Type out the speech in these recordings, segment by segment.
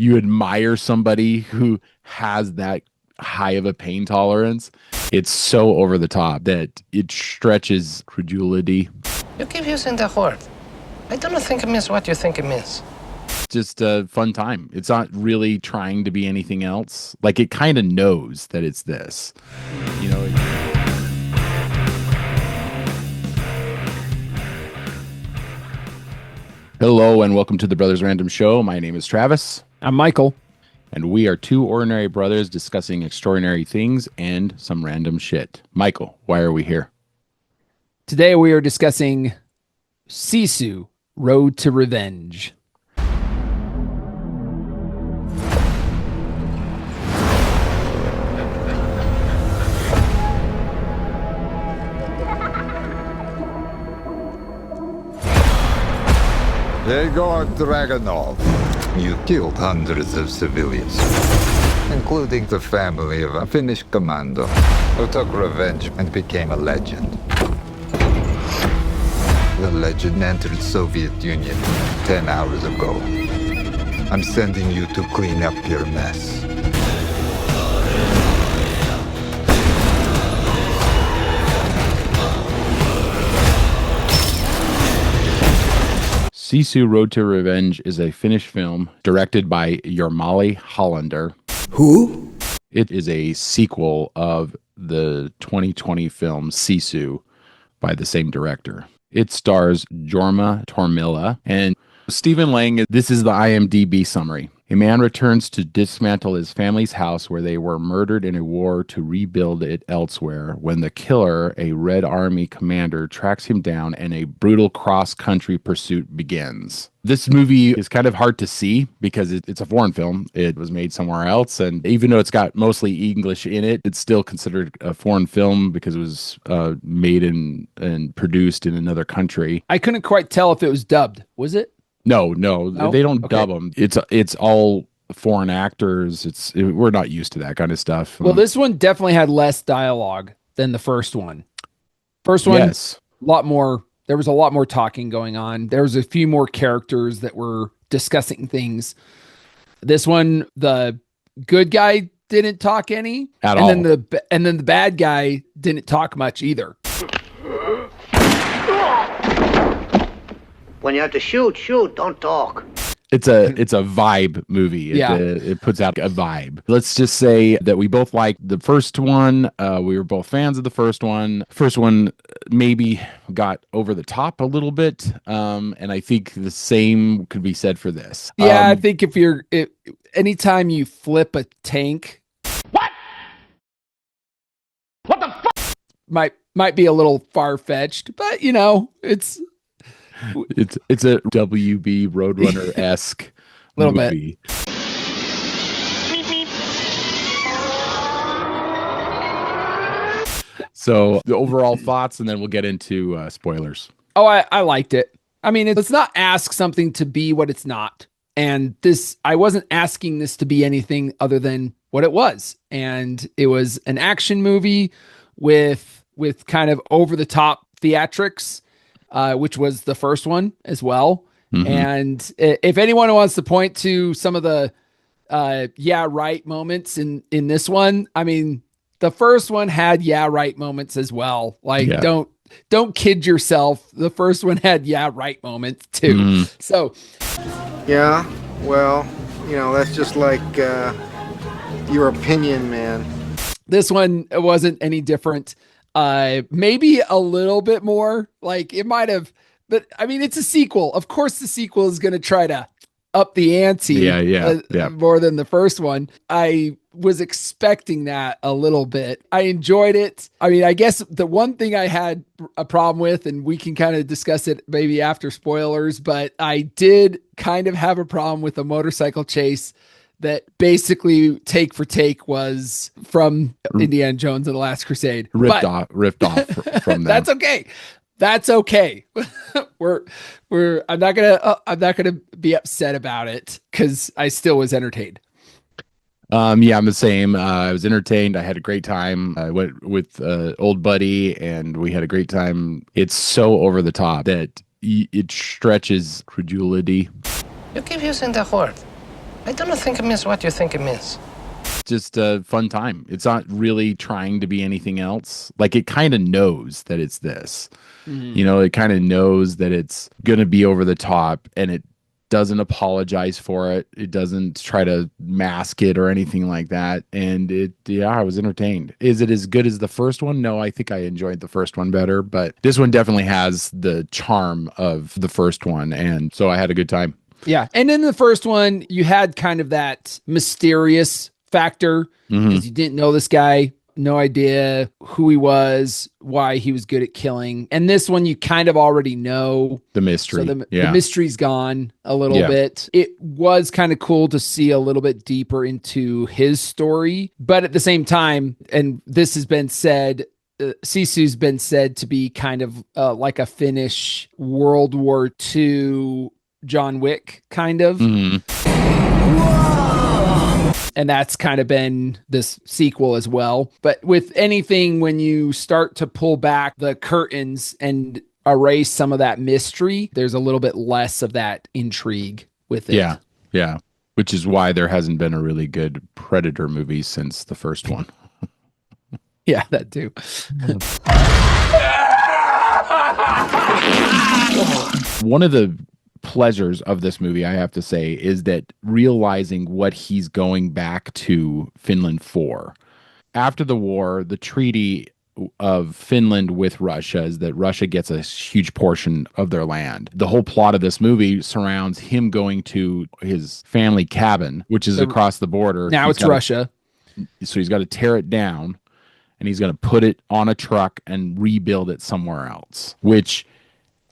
you admire somebody who has that high of a pain tolerance. It's so over the top that it stretches credulity. You keep using the word. I don't think it means what you think it means. Just a fun time. It's not really trying to be anything else. Like, it kind of knows that it's this, you know. Hello and welcome to the Brothers Random Show. My name is Travis. I'm Michael. And we are two ordinary brothers discussing extraordinary things and some random shit. Michael, why are we here? Today we are discussing Sisu, Road to Revenge. Yegor Dragonov, you killed hundreds of civilians, including the family of a Finnish commando who took revenge and became a legend. The legend entered Soviet Union 10 hours ago. I'm sending you to clean up your mess. Sisu, Road to Revenge is a Finnish film directed by Jorma Hollander. Who? It is a sequel of the 2020 film Sisu by the same director. It stars Jorma Tormila and Stephen Lang. This is the IMDb summary. A man returns to dismantle his family's house where they were murdered in a war to rebuild it elsewhere when the killer, a Red Army commander, tracks him down and a brutal cross-country pursuit begins. This movie is kind of hard to see because it's a foreign film. It was made somewhere else, and even though it's got mostly English in it, it's still considered a foreign film because it was made and produced in another country. I couldn't quite tell if it was dubbed. Was it? No, they don't Okay. dub them. It's all foreign actors. We're not used to that kind of stuff. Well, this one definitely had less dialogue than the first one. First one, yes, a lot more. There was a lot more talking going on. There was a few more characters that were discussing things. This one, the good guy didn't talk any At and all. and then the bad guy didn't talk much either. When you have to shoot, don't talk. it's a vibe movie. It puts out a vibe. Let's just say that we both liked the first one. We were both fans of the first one. First one maybe got over the top a little bit, and I think the same could be said for this. Yeah, I think anytime you flip a tank, what the fuck might be a little far fetched, but it's a WB Roadrunner-esque Little movie. So the overall thoughts, and then we'll get into spoilers. Oh, I liked it. I mean, let's not ask something to be what it's not. And I wasn't asking this to be anything other than what it was. And it was an action movie with kind of over the top theatrics, which was the first one as well. Mm-hmm. And if anyone wants to point to some of the yeah, right moments in this one, I mean, the first one had yeah, right moments as well. Like, yeah. Don't kid yourself. The first one had yeah, right moments too. Mm. So, yeah, well, that's just like your opinion, man. This one wasn't any different. Maybe a little bit more. Like, it might have, but I mean, it's a sequel. Of course, the sequel is going to try to up the ante. Yeah. More than the first one. I was expecting that a little bit. I enjoyed it. I mean, I guess the one thing I had a problem with, and we can kind of discuss it maybe after spoilers, but I did kind of have a problem with a motorcycle chase that basically take for take was from Indiana Jones and the Last Crusade. Ripped off from that. That's okay. I'm not gonna be upset about it because I still was entertained. Yeah, I'm the same. I was entertained. I had a great time. I went with old buddy and we had a great time. It's so over the top that it stretches credulity. You keep using the word. I don't think it means what you think it means. Just a fun time. It's not really trying to be anything else. Like it kind of knows that it's this. Mhm. You know, it kind of knows that it's going to be over the top, and it doesn't apologize for it. It doesn't try to mask it or anything like that. And I was entertained. Is it as good as the first one? No, I think I enjoyed the first one better, but this one definitely has the charm of the first one. And so I had a good time. Yeah. And in the first one, you had kind of that mysterious factor because you didn't know this guy, no idea who he was, why he was good at killing. And this one, you kind of already know the mystery. So the mystery's gone a little bit. It was kind of cool to see a little bit deeper into his story. But at the same time, and this has been said, Sisu's been said to be kind of like a Finnish World War II John Wick, kind of. And that's kind of been this sequel as well. But with anything, when you start to pull back the curtains and erase some of that mystery, there's a little bit less of that intrigue with it. Yeah. Yeah. Which is why there hasn't been a really good Predator movie since the first one. Yeah, that too. One of the pleasures of this movie, I have to say, is that realizing what he's going back to Finland for. After the war, the treaty of Finland with Russia is that Russia gets a huge portion of their land. The whole plot of this movie surrounds him going to his family cabin, which is across the border. Now it's Russia. So he's got to tear it down, and he's going to put it on a truck and rebuild it somewhere else, which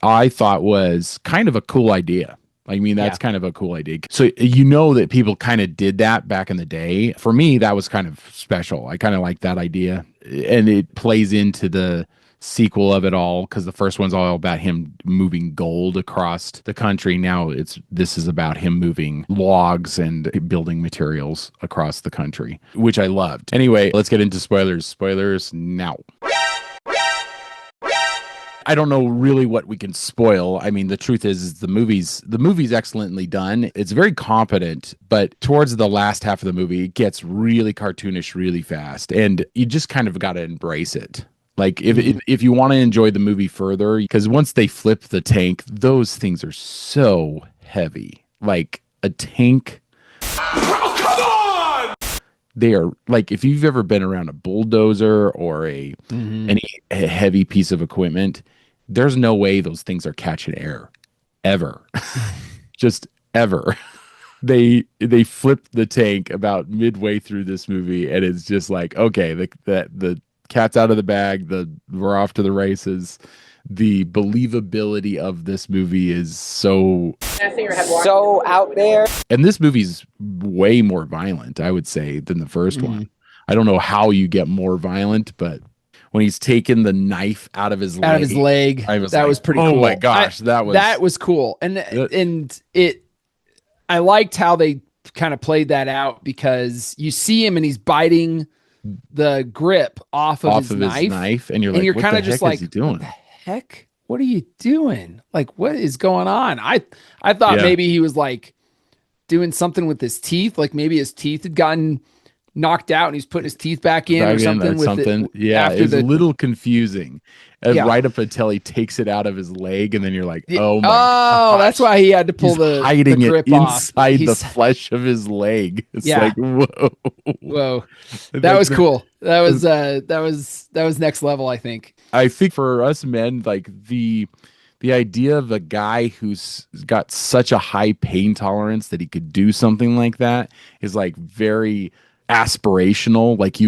I thought was kind of a cool idea. I mean, that's kind of a cool idea. So you know that people kind of did that back in the day. For me, that was kind of special. I kind of like that idea. And it plays into the sequel of it all, because the first one's all about him moving gold across the country. Now this is about him moving logs and building materials across the country, which I loved. Anyway, let's get into spoilers. Spoilers now. I don't know really what we can spoil. I mean, the truth is the movie's excellently done. It's very competent, but towards the last half of the movie, it gets really cartoonish really fast, and you just kind of got to embrace it. Like if you want to enjoy the movie further, because once they flip the tank, those things are so heavy. Like a tank. Oh, come on! They are like, if you've ever been around a bulldozer or any heavy piece of equipment, there's no way those things are catching air ever. Just ever. They flipped the tank about midway through this movie, and it's just like, okay, the cat's out of the bag, we're off to the races. The believability of this movie is so out there. And this movie's way more violent, I would say, than the first one. I don't know how you get more violent, but when he's taking the knife out of his leg, that was pretty cool. Oh my gosh, that was cool. And I liked how they kind of played that out, because you see him and he's biting the grip off of his knife, and you're kind of just like, what the heck? What are you doing? Like, what is going on? I thought maybe he was like doing something with his teeth, like maybe his teeth had gotten knocked out and he's putting his teeth back in or something. It's a little confusing. Right up until he takes it out of his leg, and then you're like, oh my gosh. That's why he had to pull the grip inside the flesh of his leg. It's like, whoa. That was cool. That was next level, I think. I think for us men, like the idea of a guy who's got such a high pain tolerance that he could do something like that is like very aspirational. Like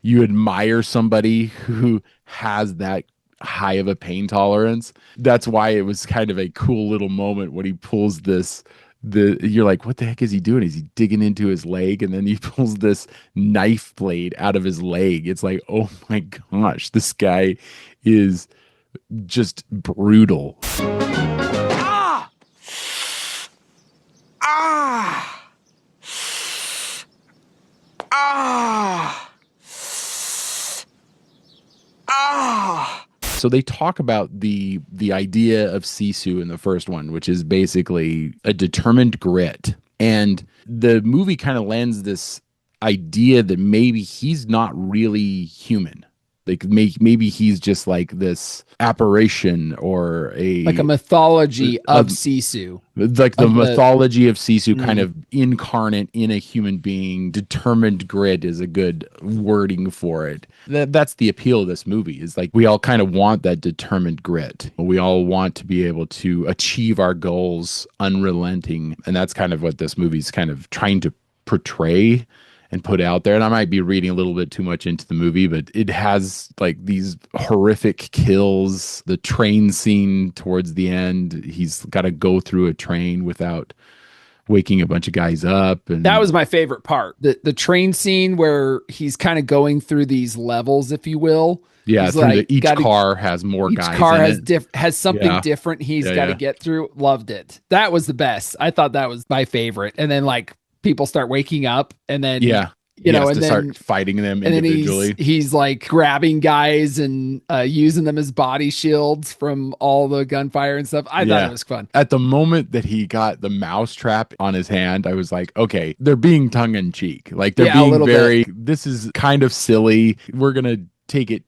you admire somebody who has that high of a pain tolerance. That's why it was kind of a cool little moment when he pulls you're like, what the heck is he doing? Is he digging into his leg? And then he pulls this knife blade out of his leg. It's like, oh my gosh, this guy is just brutal. So they talk about the idea of Sisu in the first one, which is basically a determined grit. And the movie kind of lends this idea that maybe he's not really human. Like maybe he's just like this apparition or like a mythology of Sisu. Like the mythology of Sisu Mm. kind of incarnate in a human being. Determined grit is a good wording for it. That's the appeal of this movie, is like we all kind of want that determined grit. We all want to be able to achieve our goals unrelenting. And that's kind of what this movie's kind of trying to portray and put out there. And I might be reading a little bit too much into the movie, but it has like these horrific kills. The train scene towards the end, he's got to go through a train without waking a bunch of guys up. And that was my favorite part. The train scene where he's kind of going through these levels, if you will. Yeah, each car has more guys. Each car in has something different he's got to get through. Loved it. That was the best. I thought that was my favorite. And then like people start waking up, and then you know, and then start fighting them individually. And then he's like grabbing guys and using them as body shields from all the gunfire and stuff. I thought it was fun. At the moment that he got the mouse trap on his hand, I was like, okay, they're being tongue in cheek. Like they're being very, this is kind of silly. We're going to take it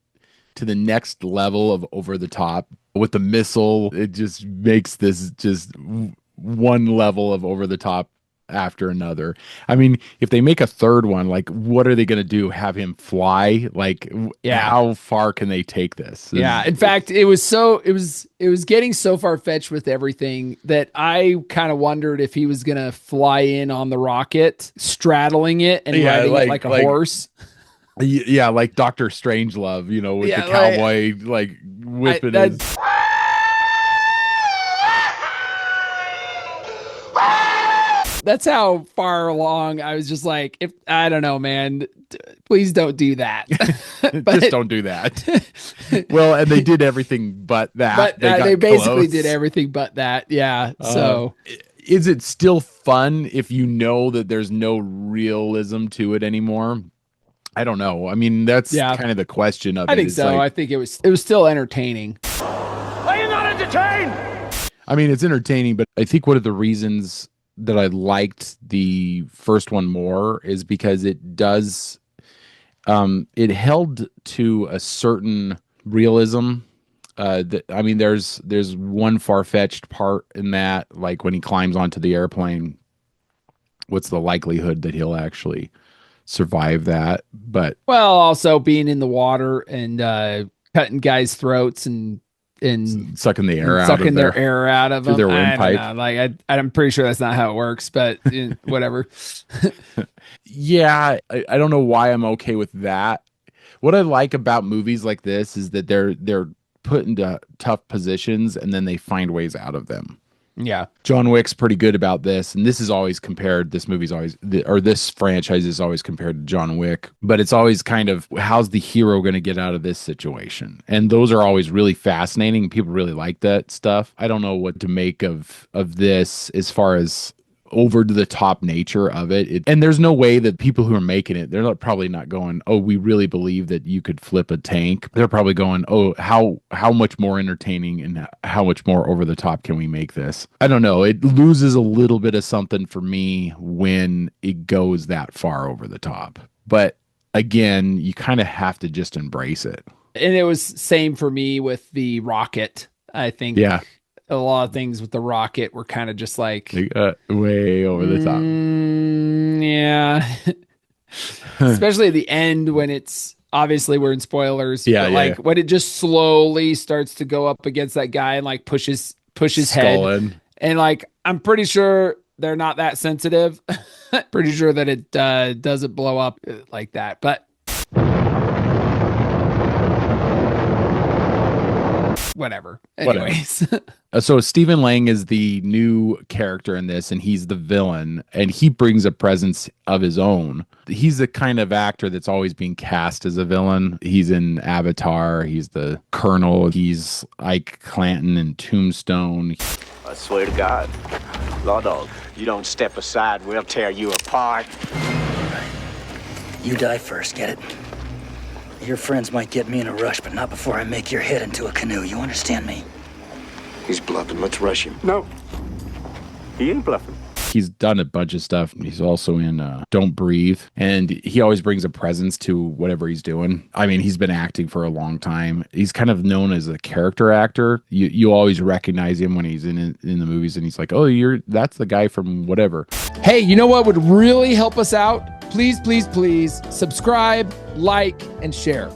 to the next level of over the top with the missile. It just makes this just one level of over the top after another. I mean, if they make a third one, like what are they going to do? Have him fly? Like how far can they take this? In fact, it was getting so far fetched with everything that I kind of wondered if he was going to fly in on the rocket, straddling it and riding it like a horse. Yeah, like Dr. Strangelove, you know, with the cowboy like whipping his. That's how far along I was just like, if I don't know, man, please don't do that. Just don't do that. Well, and they did everything but that. But they basically did everything but that. Yeah. So is it still fun if you know that there's no realism to it anymore? I don't know. I mean, that's kind of the question of it. I think so. I think it was still entertaining. Are you not entertained? I mean, it's entertaining, but I think one of the reasons that I liked the first one more is because it does it held to a certain realism. I mean, there's one far-fetched part in that, like when he climbs onto the airplane, what's the likelihood that he'll actually survive that? But also being in the water and cutting guys' throats and sucking the air sucking their air out of them. Their windpipe. Like I'm pretty sure that's not how it works, but whatever. Yeah, I don't know why I'm okay with that. What I like about movies like this is that they're put into tough positions and then they find ways out of them. Yeah. John Wick's pretty good about this, and this franchise is always compared to John Wick, but it's always kind of, how's the hero going to get out of this situation? And those are always really fascinating. People really like that stuff. I don't know what to make of this as far as over to the top nature of it. And there's no way that people who are making it, they're probably not going, oh, we really believe that you could flip a tank. They're probably going, oh, how much more entertaining and how much more over the top can we make this? I don't know. It loses a little bit of something for me when it goes that far over the top. But again, you kind of have to just embrace it. And it was same for me with the rocket. I think a lot of things with the rocket were kind of just like way over the top. Yeah. Especially at the end when it's obviously we're in spoilers. Yeah. Like when it just slowly starts to go up against that guy and like pushes head in. And like, I'm pretty sure they're not that sensitive. Pretty sure that it doesn't blow up like that, but whatever. Anyways. So Stephen Lang is the new character in this, and he's the villain, and he brings a presence of his own. He's the kind of actor that's always being cast as a villain. He's in Avatar. He's the Colonel. He's Ike Clanton in Tombstone. I swear to God, Law Dog, you don't step aside, we'll tear you apart. You die first, get it? Your friends might get me in a rush, but not before I make your head into a canoe. You understand me? He's bluffing. Let's rush him. No. He ain't bluffing. He's done a bunch of stuff. He's also in Don't Breathe, and he always brings a presence to whatever he's doing. I mean, he's been acting for a long time. He's kind of known as a character actor. You always recognize him when he's in the movies, and he's like, oh, that's the guy from whatever. Hey, you know what would really help us out? Please, please, please subscribe, like, and share.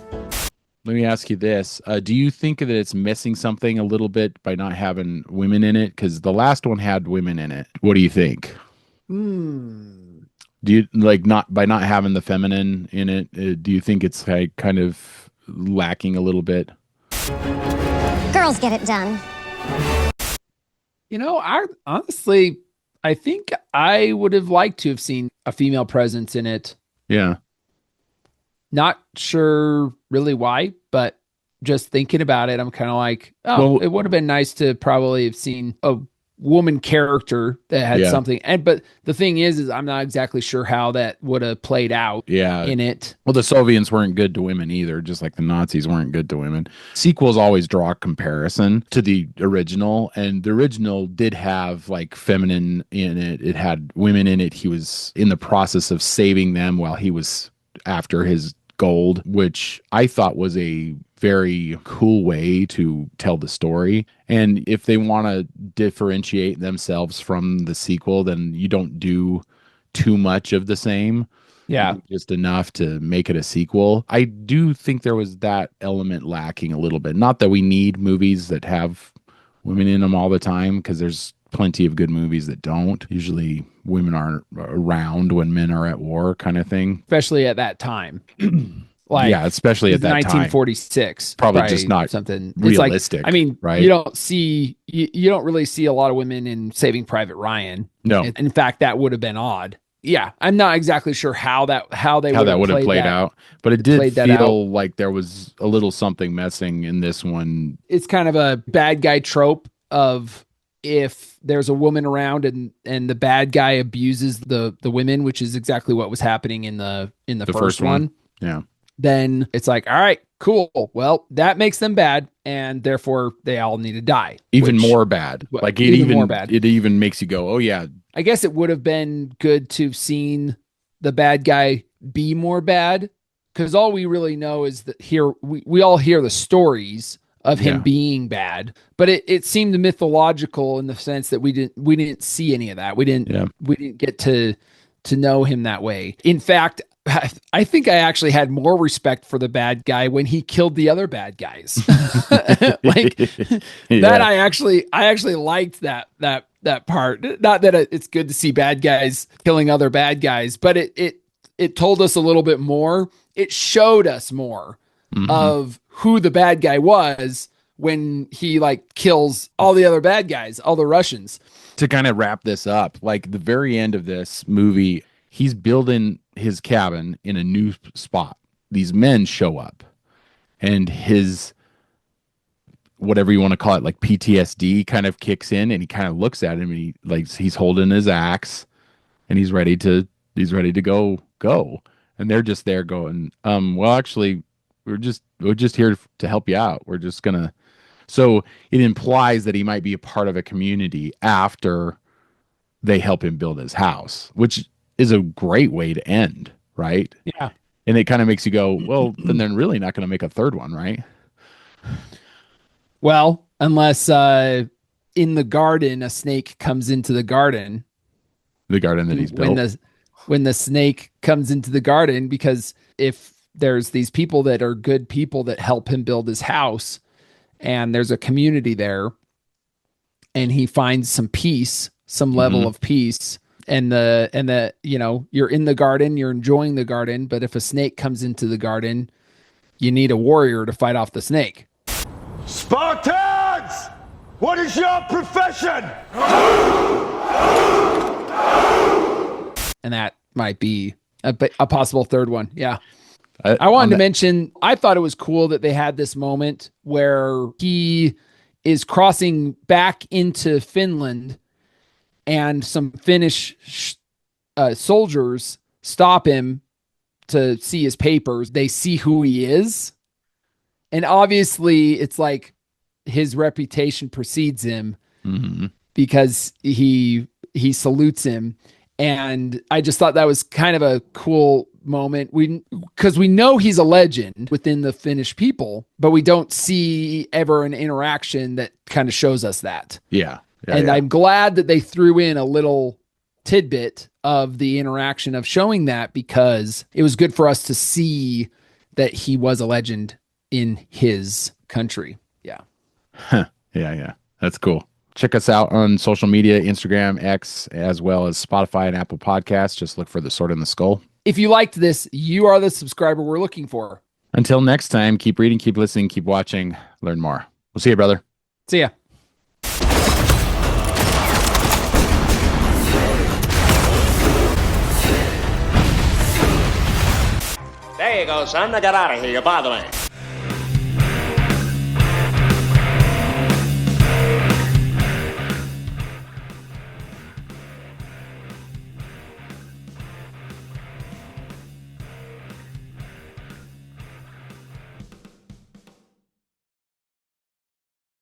Let me ask you this. Do you think that it's missing something a little bit by not having women in it? Because the last one had women in it. What do you think? Do you like not by not having the feminine in it? Do you think it's like kind of lacking a little bit? Girls get it done. You know, honestly, I think I would have liked to have seen a female presence in it. Yeah. Not sure really why, but just thinking about it, I'm kind of like, oh, it would have been nice to probably have seen a woman character that had something. But the thing is I'm not exactly sure how that would have played out in it. Well, the Soviets weren't good to women either, just like the Nazis weren't good to women. Sequels always draw a comparison to the original, and the original did have like feminine in it. It had women in it. He was in the process of saving them while he was after his gold, which I thought was a very cool way to tell the story. And if they want to differentiate themselves from the sequel, then you don't do too much of the same. Yeah. Just enough to make it a sequel. I do think there was that element lacking a little bit. Not that we need movies that have women in them all the time, because there's plenty of good movies that don't. Usually women aren't around when men are at war, kind of thing. Especially at that time. Like, yeah, especially at that 1946. time. Probably just not something realistic. It's like, I mean, right? You don't really see a lot of women in Saving Private Ryan. No. In fact, that would have been odd. Yeah, I'm not exactly sure how that would have played out, but it did feel like there was a little something missing in this one. It's kind of a bad guy trope of, if there's a woman around and the bad guy abuses the women, which is exactly what was happening in the first one. Yeah. Then it's like, all right, cool. Well, that makes them bad, and therefore they all need to die. Even more bad. Like more bad. It even makes you go, oh yeah. I guess it would have been good to have seen the bad guy be more bad, because all we really know is that we all hear the stories of him being bad, but it seemed mythological in the sense that we didn't see any of that. We didn't get to know him that way. In fact, I think I actually had more respect for the bad guy when he killed the other bad guys. Like that, I actually liked that part. Not that it's good to see bad guys killing other bad guys, but it told us a little bit more. It showed us more of who the bad guy was when he like kills all the other bad guys, all the Russians. To kind of wrap this up, like the very end of this movie, he's building his cabin in a new spot. These men show up, and his, whatever you want to call it, like PTSD kind of kicks in, and he kind of looks at him, and he's holding his axe, and he's ready to go. And they're just there going, well, actually, we're just here to help you out. We're just gonna. So it implies that he might be a part of a community after they help him build his house, which is a great way to end, right? Yeah. And it kind of makes you go, well, then they're really not going to make a third one, right? Well, unless in the garden a snake comes into the garden. The garden that he's built. When the snake comes into the garden, because if there's these people that are good people that help him build his house, and there's a community there, and he finds some peace, some level of peace, and the you're in the garden, you're enjoying the garden, but if a snake comes into the garden, you need a warrior to fight off the snake. Spartans! What is your profession? And that might be a possible third one. Yeah. I wanted to mention, I thought it was cool that they had this moment where he is crossing back into Finland, and some Finnish soldiers stop him to see his papers. They see who he is. And obviously it's like his reputation precedes him because he he salutes him. And I just thought that was kind of a cool moment. Because we know he's a legend within the Finnish people, but we don't see ever an interaction that kind of shows us that. Yeah. And I'm glad that they threw in a little tidbit of the interaction of showing that, because it was good for us to see that he was a legend in his country. Yeah. Yeah. That's cool. Check us out on social media, Instagram, X, as well as Spotify and Apple Podcasts. Just look for The Sword in the Skull. If you liked this, you are the subscriber we're looking for. Until next time, keep reading, keep listening, keep watching, learn more. We'll see you, brother. See ya. There you go, son. Now get out of here. You're bothering me.